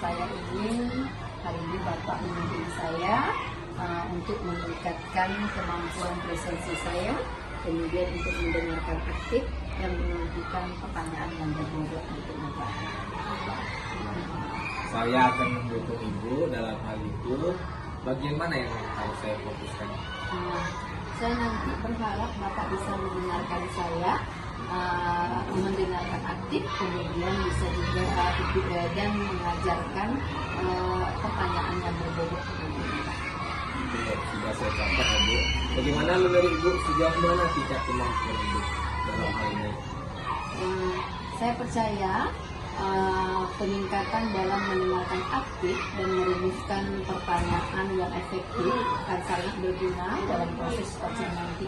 saya ingin hari ini Bapak membimbing saya untuk meningkatkan kemampuan presensi saya, kemudian untuk mendengarkan aktif dan mengajukan pertanyaan yang berbobot untuk Bapak. Saya akan mendukung Ibu dalam hal itu. Bagian mana yang harus saya fokuskan? Saya nanti berharap Bapak bisa mendengarkan saya, mendengarkan aktif, kemudian bisa juga dan mengajarkan pertanyaan yang berbobot. Sudah saya catat, Ibu. Bagaimana menurut Ibu, sejauh mana tingkat kemampuan Ibu dalam hal ini? Saya percaya peningkatan dalam mendengarkan aktif dan merumuskan pertanyaan yang efektif akan sangat berguna dalam proses coaching nanti.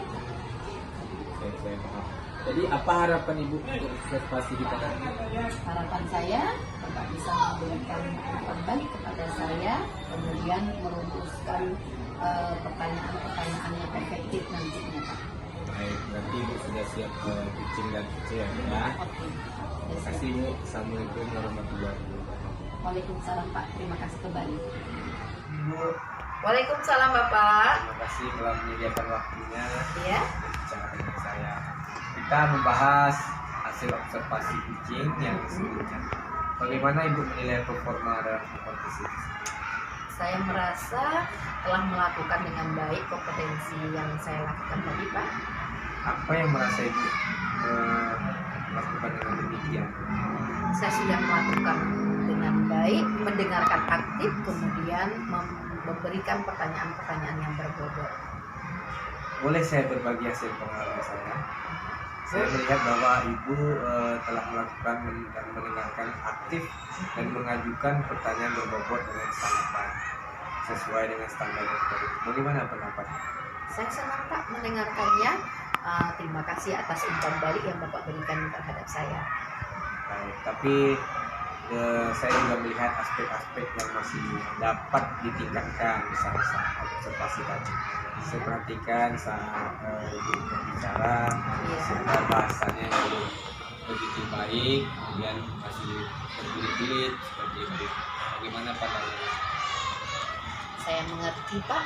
Saya paham. Jadi apa harapan Ibu untuk observasi kita nanti? Harapan saya Bapak bisa memberikan kembali kepada saya, kemudian merumuskan pertanyaan-pertanyaan yang efektif nantinya, Pak. Baik, berarti Ibu sudah siap pitching dan pitching ya? Oke. Terima kasih Ibu. Assalamualaikum warahmatullahi wabarakatuh. Waalaikumsalam Pak, terima kasih kembali. Ibu, Waalaikumsalam Bapak. terima kasih telah menyediakan waktunya Ya. berbicara dengan saya. Kita membahas hasil observasi pitching yang sebelumnya. Bagaimana Ibu menilai performa dalam kompetisi? Saya merasa telah melakukan dengan baik kompetensi yang saya lakukan tadi, Pak. Apa yang merasa Ibu melakukan dengan demikian? Saya sudah melakukan dengan baik, mendengarkan aktif, kemudian memberikan pertanyaan-pertanyaan yang berbobot. Boleh saya berbagi hasil pengalaman saya? Saya melihat bahwa Ibu telah melakukan dan mendengarkan aktif dan mengajukan pertanyaan berbobot dengan sangat baik, sesuai dengan standar yang baru. Bagaimana pendapat? Saya senang Pak mendengarkannya. Terima kasih atas umpan balik yang Bapak berikan terhadap saya. Baik, tapi saya juga melihat aspek-aspek yang masih dapat ditingkatkan, misalnya saat observasi tadi. Saya perhatikan saat Ibu berbicara, sehingga bahasanya yang belum begitu baik, kemudian masih berbelit-belit seperti itu. Bagaimana pandangannya? Saya mengerti Pak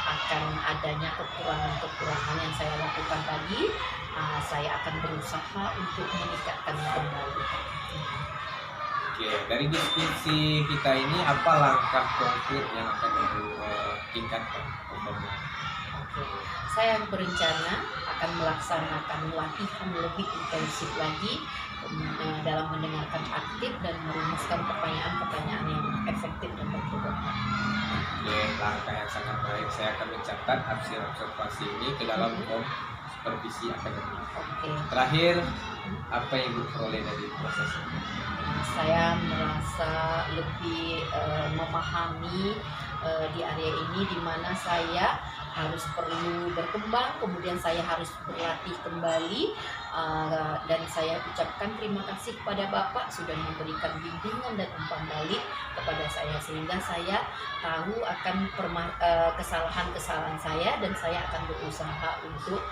akan adanya kekurangan-kekurangan yang saya lakukan tadi. Saya akan berusaha untuk meningkatkannya kembali. Oke, dari diskusi kita ini apa langkah konkret yang akan Ibu tingkatkan pembangunan? Saya berencana akan melaksanakan latihan lebih intensif lagi dalam mendengarkan aktif dan merumuskan pertanyaan-pertanyaan yang efektif dan berbobot. Oke, langkah yang sangat baik. Saya akan mencatat hasil observasi ini ke dalam form supervisi akademik. Oke. Terakhir, apa yang Ibu peroleh dari proses ini? Saya merasa lebih memahami di area ini, di mana saya harus perlu berkembang, kemudian saya harus berlatih kembali, dan saya ucapkan terima kasih kepada Bapak sudah memberikan bimbingan dan umpan balik kepada saya, sehingga saya tahu akan kesalahan-kesalahan saya dan saya akan berusaha untuk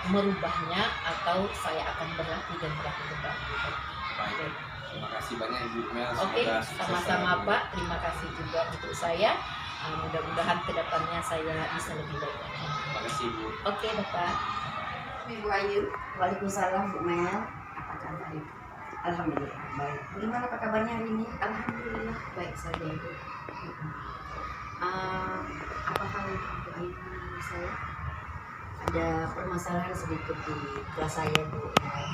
merubahnya, atau saya akan berlatih dan berlatih kembali. Baik. Terima kasih banyak Ibu Mel. Oke, Semoga sukses sama-sama selalu. Pak. Terima kasih juga untuk saya. Mudah-mudahan kedepannya saya bisa lebih baik. Terima kasih Ibu. Oke, Bapak. Ibu Ayu. Waalaikumsalam, Bu Mel. Apa kabar Ibu? Alhamdulillah baik. Bagaimana apa kabarnya hari ini? Alhamdulillah baik saja Ibu. Apa hal Ibu Ayu saya? Ada permasalahan sedikit di kelas saya Bu Mel,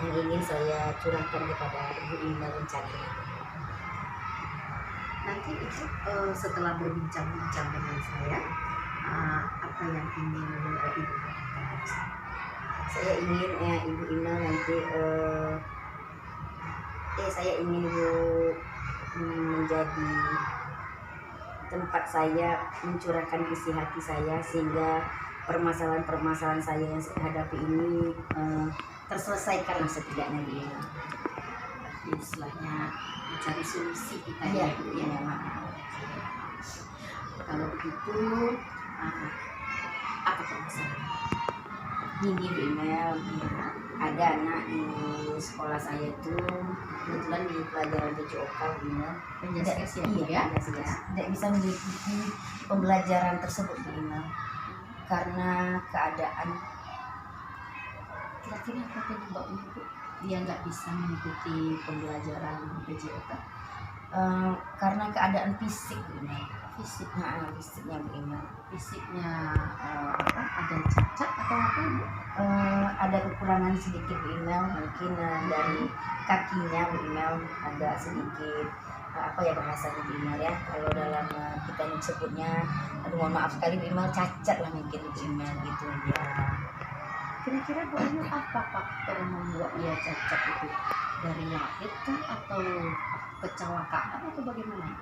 yang ingin saya curahkan kepada Ibu Indah Rencana. Nanti Ibu setelah berbincang-bincang dengan saya, apa yang ingin Ibu lakukan? Saya ingin Ibu Indah nanti saya ingin Ibu menjadi tempat saya mencurahkan isi hati saya, sehingga permasalahan-permasalahan saya yang saya hadapi ini terselesaikan setidaknya dia. Istilahnya mencari solusi kita ya, Bu ya. Kalau begitu apa permasalahan? Ini Bu Mel, ada anak di sekolah saya itu kebetulan di pelajaran PJOK Bina Penjaskes ya Bu iya, ya. tidak bisa mengikuti pembelajaran tersebut Bina karena keadaan. Kira-kira apa penyebabnya Bu? Dia nggak bisa mengikuti pembelajaran PJOK? Karena keadaan fisik Bina. Fisik. Fisiknya Bu Ima. Fisiknya ada cacat atau apa Bu? Ada kekurangan sedikit Bu Imel, mungkin dari kakinya Bu Imel agak sedikit apa ya bahasanya Bu Imel ya, kalau dalam kita sebutnya, aduh mohon maaf sekali Bu Imel, cacat lah mungkin Bu Imel gitu ya. Kira-kira Bu Ayu apa faktor membuat dia cacat itu? Dari lahir kah atau kecelakaan atau bagaimana?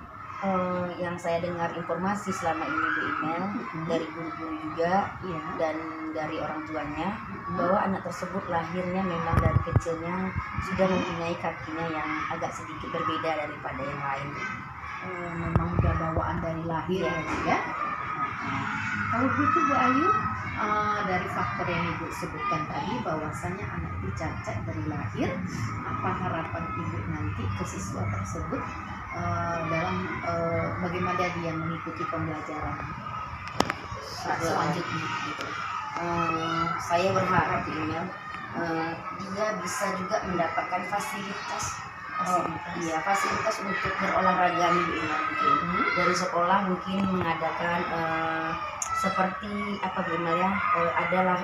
Yang saya dengar informasi selama ini Bu Imel dari guru-guru juga Iya. dan dari orang tuanya bahwa anak tersebut lahirnya memang dari kecilnya sudah mempunyai kakinya yang agak sedikit berbeda daripada yang lain. Memang udah bawaan dari lahir Iya. ya. Kalau gitu Bu Ayu, dari faktor yang Ibu sebutkan tadi bahwasanya anak itu cacat dari lahir, apa harapan Ibu nanti ke siswa tersebut dalam bagaimana dia mengikuti pembelajaran selanjutnya gitu? Saya berharap Bu Imel dia bisa juga mendapatkan fasilitas fasilitas untuk berolahraga nih Bu Imel mungkin. Dari sekolah mungkin mengadakan seperti apa Bu Imel ya, adalah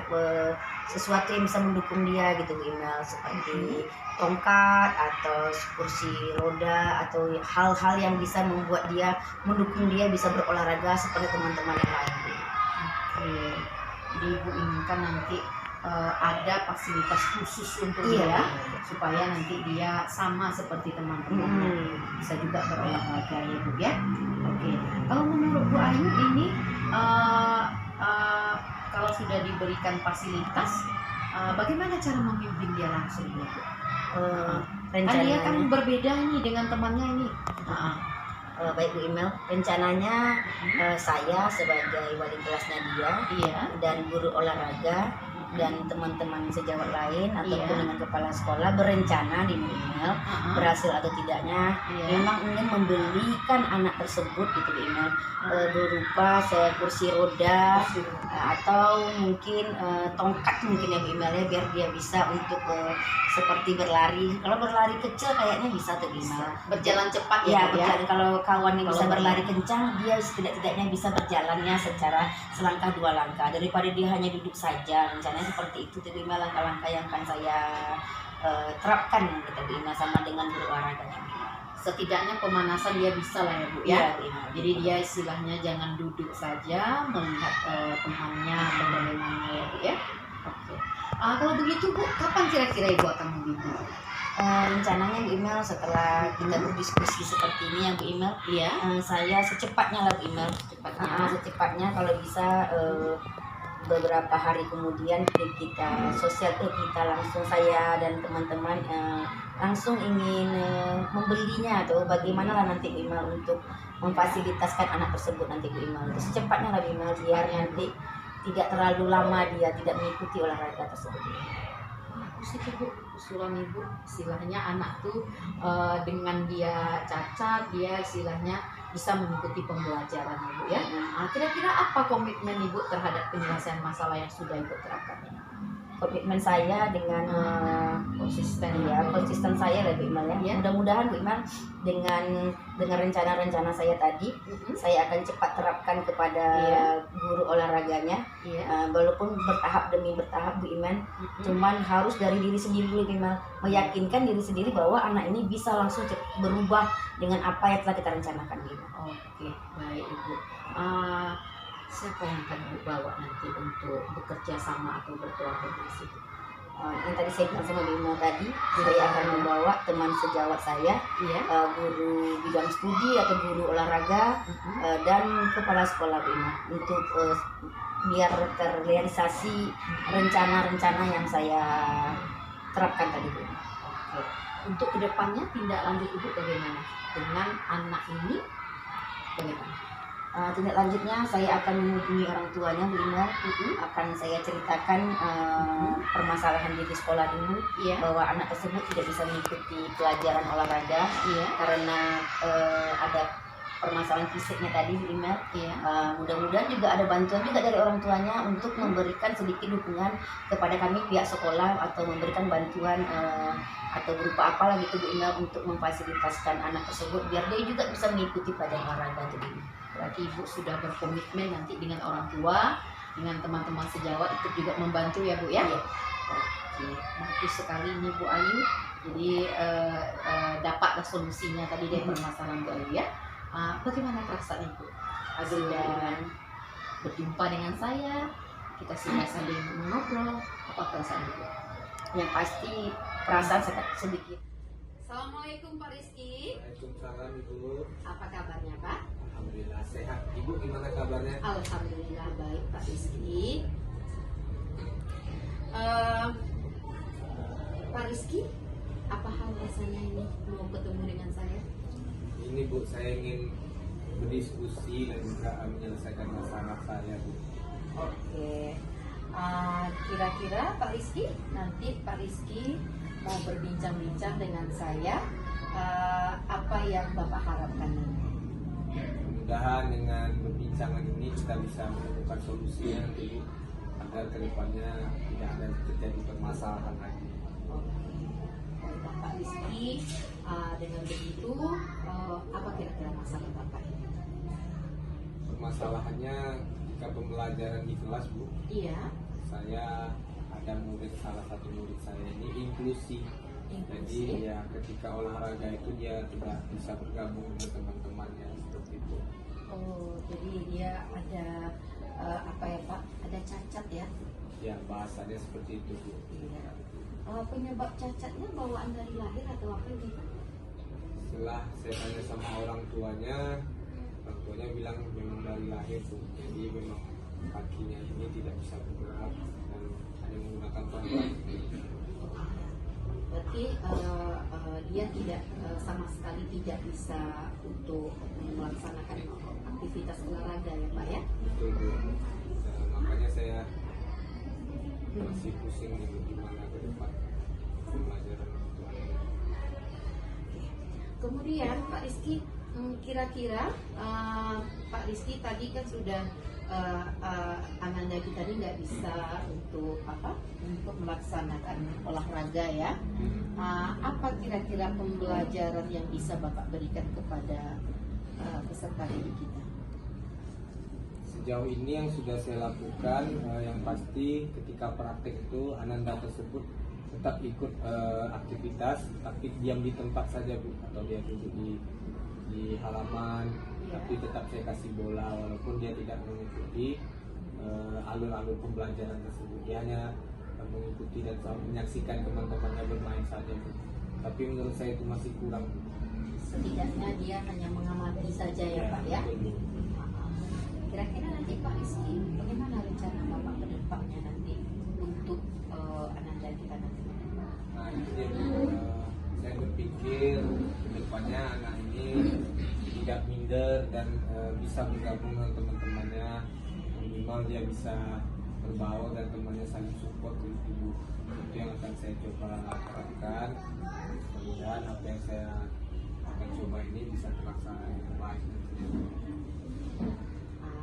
sesuatu yang bisa mendukung dia gitu Bu Imel, seperti tongkat atau kursi roda atau hal-hal yang bisa membuat dia, mendukung dia bisa berolahraga seperti teman-teman yang lain. Jadi Ibu inginkan nanti ada fasilitas khusus untuk Iya. dia supaya nanti dia sama seperti teman-temannya, bisa juga berolahraga ya Bu ya. Oke. Kalau menurut Bu Ayu ini kalau sudah diberikan fasilitas, bagaimana cara memimpin dia langsung ya Bu? Kan dia kan berbeda nih dengan temannya ini. Baik Bu Imel, rencananya saya sebagai wali kelasnya dia Iya. dan guru olahraga dan teman-teman sejawat lain ataupun Iya. dengan kepala sekolah berencana di Bu Imel, berhasil atau tidaknya memang ingin membelikan anak tersebut gitu Bu Imel, berupa kursi roda atau mungkin tongkat mungkin ya Bu Imel ya, biar dia bisa untuk seperti berlari. Kalau berlari kecil kayaknya bisa tuh Bu Imel. Berjalan cepat Ya, Bu berjalan. Kalau kawan yang bisa Kalau berlari kencang, dia setidak-tidaknya bisa berjalannya secara selangkah dua langkah daripada dia hanya duduk saja. Rencananya seperti itu tuh Bu Imel, langkah-langkah yang akan saya terapkan kita Bu Imel sama dengan berolahraganya. Setidaknya pemanasan dia bisa lah ya Bu ya. Iya, Bu Imel. Jadi dia istilahnya jangan duduk saja melihat temannya atau bagaimana ya Bu ya. Oke. Kalau begitu Bu, kapan kira-kira Ibu akan membimbing? Rencananya Bu Imel setelah kita berdiskusi seperti ini ya Bu Imel, Iya. saya secepatnya lah Bu Imel, secepatnya kalau bisa beberapa hari kemudian kita langsung, saya dan teman-teman langsung ingin membelinya atau bagaimana lah nanti Bu Imel untuk memfasilitaskan anak tersebut nanti Bu Imel. Itu secepatnya lah Bu Imel biar nanti tidak terlalu lama dia tidak mengikuti olahraga tersebut. Bagus itu Bu, usulan Ibu. Istilahnya anak tuh dengan dia cacat, dia istilahnya bisa mengikuti pembelajaran Ibu ya. Kira-kira apa komitmen Ibu terhadap penyelesaian masalah yang sudah Ibu terapkan ini? Komitmen saya dengan konsisten saya lah Bu Imal ya. Mudah-mudahan Bu Imal dengan rencana-rencana saya tadi, saya akan cepat terapkan kepada guru olahraganya. Walaupun bertahap demi bertahap Bu Iman, cuman harus dari diri sendiri dulu Bu Imal, meyakinkan diri sendiri bahwa anak ini bisa langsung berubah dengan apa yang telah kita rencanakan gitu. Oke, baik Ibu. Siapa yang akan Ibu bawa nanti untuk bekerja sama atau berkolaborasi? Yang tadi saya bilang sama Bu Imal tadi, saya akan membawa teman sejawat saya, guru bidang studi atau guru olahraga, dan kepala sekolah Bu Imal, untuk biar terrealisasi rencana-rencana yang saya terapkan tadi Bu. Oke. Untuk kedepannya tindak lanjut Ibu bagaimana dengan anak ini? Bagaimana? tindak lanjutnya saya akan menghubungi orang tuanya Bu Inal, akan saya ceritakan permasalahan di sekolah dulu, Iya. bahwa anak tersebut tidak bisa mengikuti pelajaran olahraga Iya. karena ada permasalahan fisiknya tadi Bu Inal. Iya. Mudah-mudahan juga ada bantuan juga dari orang tuanya untuk memberikan sedikit dukungan kepada kami pihak sekolah, atau memberikan bantuan atau berupa apalah gitu Bu Inal, untuk memfasilitaskan anak tersebut biar dia juga bisa mengikuti pelajaran olahraga tadi. Berarti Ibu sudah berkomitmen nanti dengan orang tua, dengan teman-teman sejawat ikut juga membantu ya Bu ya? Iya. Oke, bagus sekali ini Bu Ayu. Jadi dapatlah solusinya tadi dari permasalahan Bu Ayu ya. Bagaimana perasaan Ibu? Sudah berjumpa dengan saya, kita sudah saling mengobrol. Apa perasaan Ibu? Yang pasti perasaan sedikit. Assalamualaikum Pak Rizky. Waalaikumsalam Ibu. Apa kabarnya Pak? Alhamdulillah sehat. Ibu gimana kabarnya? Alhamdulillah baik Pak Rizky. Pak Rizky, apa hal rasanya ini mau ketemu dengan saya? Ini Bu, saya ingin berdiskusi dan juga menyelesaikan masalah saya Bu. Oke. Kira-kira Pak Rizky, nanti Pak Rizky mau berbincang-bincang dengan saya. Apa yang Bapak harapkan nanti? Mudah-mudahan dengan perbincangan ini kita bisa menemukan solusi nanti agar kedepannya tidak ada terjadi permasalahan lagi. Baiklah Pak Rizky, dengan begitu apa kira-kira masalah Bapak ini? Permasalahannya ketika pembelajaran di kelas Bu, Iya, saya ada salah satu murid saya ini inklusi. Jadi ya ketika olahraga itu dia tidak bisa bergabung dengan teman-temannya seperti itu. Oh, jadi dia ada apa ya Pak? Ada cacat ya? Ya bahasanya seperti itu Bu. Iya. Penyebab cacatnya bawaan dari lahir atau apa ini Pak? Setelah saya tanya sama orang tuanya bilang memang dari lahir Bu. Jadi memang kakinya ini tidak bisa bergerak dan hanya menggunakan tongkat. Berarti dia tidak sama sekali tidak bisa untuk melaksanakan aktivitas olahraga ya Pak ya? Betul Bu. Dan makanya saya masih pusing nih gimana ke depan pembelajaran itu. Kemudian Pak Rizky, kira-kira Pak Rizky tadi kan sudah Ananda kita ini nggak bisa untuk apa? Untuk melaksanakan olahraga ya. Apa kira-kira pembelajaran yang bisa Bapak berikan kepada peserta didik kita? Sejauh ini yang sudah saya lakukan, yang pasti ketika praktek itu Ananda tersebut tetap ikut aktivitas, tapi diam di tempat saja Bu, atau dia duduk di halaman, tapi tetap saya kasih bola walaupun dia tidak mengikuti alur-alur pembelajaran tersebut. Dia hanya mengikuti dan menyaksikan teman-temannya bermain saja Bu. Tapi menurut saya itu masih kurang. Setidaknya dia hanya mengamati saja ya Pak ya. betul, Bu. Kira-kira nanti Pak Rizky, bagaimana rencana Bapak ke depannya nanti untuk Ananda kita nanti? Nah itu dia saya berpikir kedepannya anak ini tidak minder dan bisa bergabung dengan teman-temannya, minimal dia bisa berbaur dan temannya saling support gitu. Itu yang akan saya coba lakukan. Mudah-mudahan apa yang saya akan coba ini bisa terlaksana dengan baik.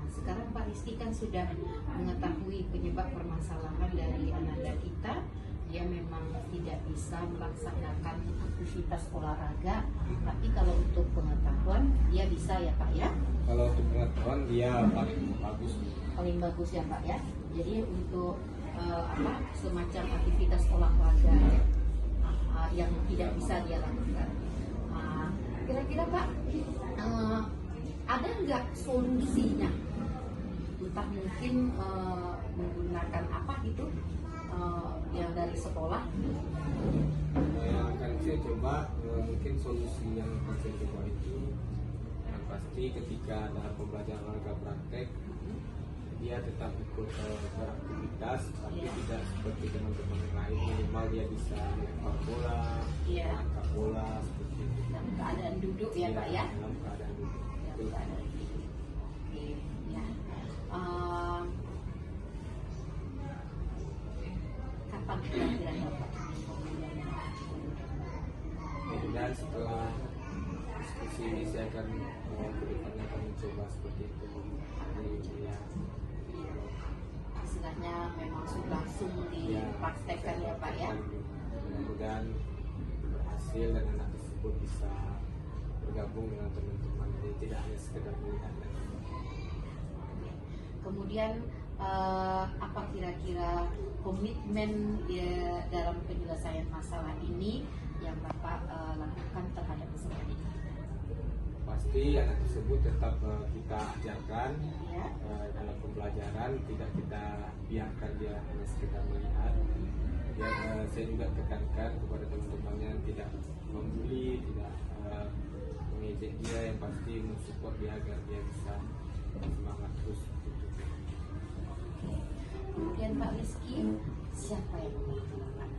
Sekarang Pak Rizky kan sudah mengetahui penyebab permasalahan dari Ananda kita. Dia memang tidak bisa melaksanakan aktivitas olahraga, tapi kalau untuk pengetahuan dia bisa ya Pak ya. Kalau untuk pengetahuan dia paling bagus. Paling bagus ya Pak ya. Jadi untuk semacam aktivitas olahraga yang tidak bisa dia lakukan. Kira-kira Pak, ada nggak solusinya? Entah mungkin menggunakan apa gitu yang dari sekolah. Yang akan saya coba mungkin solusi yang akan saya coba itu yang pasti ketika dalam pembelajaran olahraga praktek dia tetap ikut beraktivitas tapi tidak seperti teman-teman yang lain, minimal dia bisa melempar bola, angkat bola seperti itu. Dalam keadaan duduk ya Pak ya. Dalam keadaan duduk. Dalam keadaan duduk. Oke. Ya. Kapan kira-kira dapat? Dan setelah diskusi ini saya akan kedepannya akan mencoba seperti itu. Jadi ya, Istilahnya memang sudah langsung dipraktekkan ya Pak ya. Mudah-mudahan berhasil dan anak tersebut bisa bergabung dengan teman-teman. Jadi tidak hanya sekedar melihat lagi. Kemudian apa kira-kira komitmen ya, dalam penyelesaian masalah ini yang Bapak lakukan terhadap peserta didik? Pasti anak tersebut tetap kita ajarkan Ya. dalam pembelajaran, tidak kita biarkan dia hanya sekedar melihat. Dan saya juga tekankan kepada teman-temannya tidak membuli, tidak mengejek dia, yang pasti mensupport dia agar dia bisa semangat terus. Kemudian Pak Rizky, siapa yang membantu Bapak?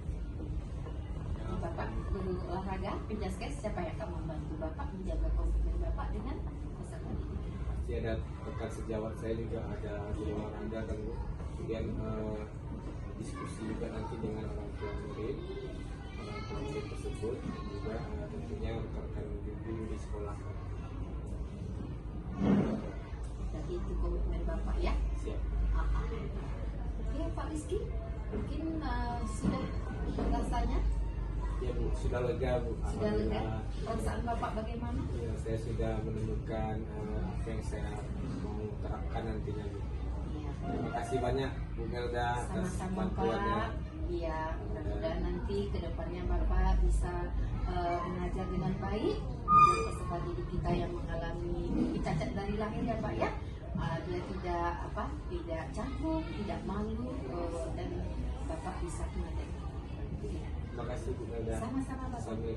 Bapak guru olahraga, penjaskes, siapa yang akan membantu Bapak menjaga komitmen Bapak dengan peserta didik? Pasti ada rekan sejawat saya juga, ada guru olahraga dan kemudian diskusi juga nanti dengan orang tua murid tersebut, dan juga tentunya rekan-rekan bimbing di sekolah. Jadi itu komitmen Bapak ya. Siap. Oke Pak Rizky, mungkin sudah rasanya Ya Bu, sudah lega Bu. sudah lega. Alhamdulillah. Perasaan Bapak bagaimana? Ya, saya sudah menemukan apa yang saya mau terapkan nantinya Bu. Iya. Terima kasih banyak Bu Melda atas Sama-sama bantuannya. Pak. Iya, mudah-mudahan nanti kedepannya Bapak bisa mengajar dengan baik dan peserta didik kita yang mengalami cacat dari lahir ya Pak ya. Dia tidak canggung, tidak malu, dan Bapak bisa mengajar. Terima kasih Bu Melda. Sama-sama Bapak. Sambil